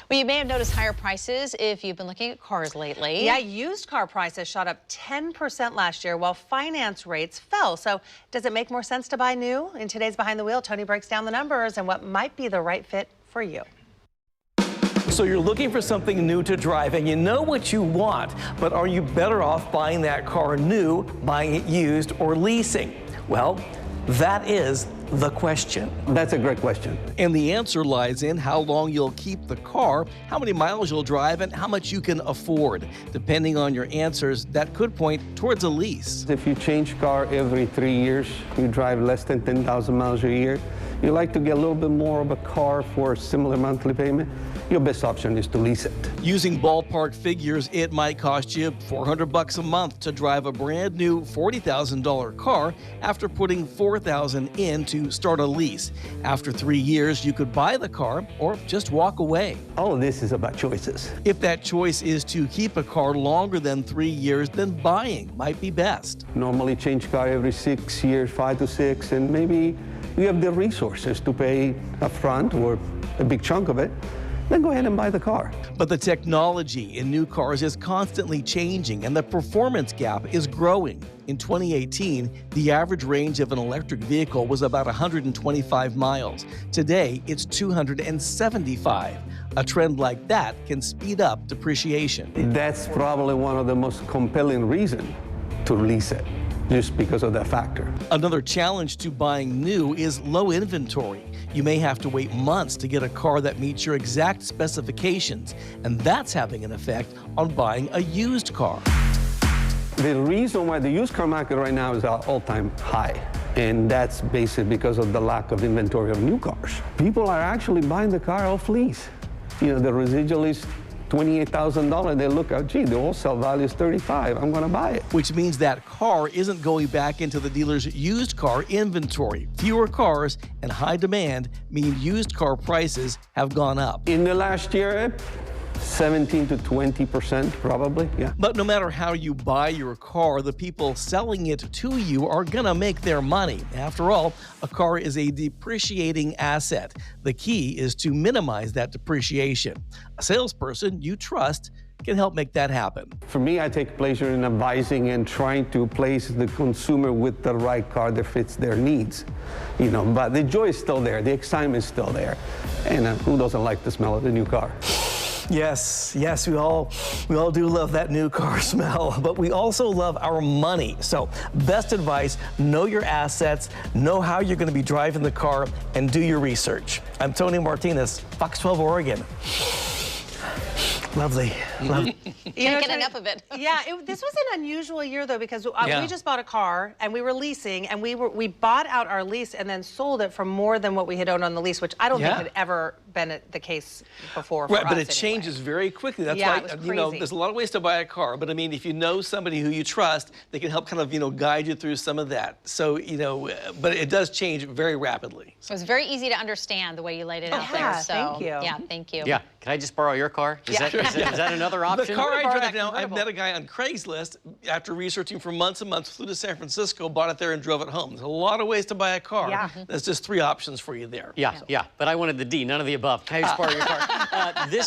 Well, you may have noticed higher prices if you've been looking at cars lately. Yeah, used car prices shot up 10% last year while finance rates fell. So does it make more sense to buy new? In today's Behind the Wheel, Tony breaks down the numbers and what might be the right fit for you. So you're looking for something new to drive and you know what you want, but are you better off buying that car new, buying it used, or leasing? Well, that is the question. That's a great question. And the answer lies in how long you'll keep the car, how many miles you'll drive, and how much you can afford. Depending on your answers, that could point towards a lease. If you change car every 3 years, you drive less than 10,000 miles a year, you like to get a little bit more of a car for a similar monthly payment, your best option is to lease it. Using ballpark figures, it might cost you $400 a month to drive a brand new $40,000 car after putting $4,000 in to start a lease. After 3 years, you could buy the car or just walk away. All of this is about choices. If that choice is to keep a car longer than 3 years, then buying might be best. Normally change car every 6 years, 5 to 6, and maybe you have the resources to pay up front or a big chunk of it, then go ahead and buy the car. But the technology in new cars is constantly changing and the performance gap is growing. In 2018, the average range of an electric vehicle was about 125 miles. Today, it's 275. A trend like that can speed up depreciation. That's probably one of the most compelling reasons to lease it, just because of that factor. Another challenge to buying new is low inventory. You may have to wait months to get a car that meets your exact specifications, and that's having an effect on buying a used car. The reason why the used car market right now is at all-time high, and that's basically because of the lack of inventory of new cars. People are actually buying the car off lease. You know, the residual is $28,000. They look out, gee, the wholesale value is $35,000. I'm going to buy it. Which means that car isn't going back into the dealer's used car inventory. Fewer cars and high demand mean used car prices have gone up. In the last year, 17 to 20% probably, yeah. But no matter how you buy your car, the people selling it to you are gonna make their money. After all, a car is a depreciating asset. The key is to minimize that depreciation. A salesperson you trust can help make that happen. For me, I take pleasure in advising and trying to place the consumer with the right car that fits their needs. You know, but the joy is still there, the excitement is still there. And who doesn't like the smell of the new car? Yes, we all do love that new car smell, but we also love our money. So best advice, know your assets, know how you're going to be driving the car, and do your research. I'm Tony Martinez, Fox 12 Oregon. Lovely. Can't get enough of it. Yeah, this was an unusual year though, because we just bought a car and we were leasing, and we bought out our lease and then sold it for more than what we had owned on the lease, which I don't think had ever been the case before. Right, but it changes very quickly. That's why, you know, there's a lot of ways to buy a car, but I mean, if you know somebody who you trust, they can help kind of, you know, guide you through some of that. So, you know, but it does change very rapidly. So it's very easy to understand the way you laid it out there. So, thank you. Yeah, thank you. Yeah, can I just borrow your car? Is that another option? The car I drive now, I've met a guy on Craigslist, after researching for months and months, flew to San Francisco, bought it there, and drove it home. There's a lot of ways to buy a car. Yeah. There's just 3 options for you there. Yeah, but I wanted the D, none of the above. Can I just borrow your car? This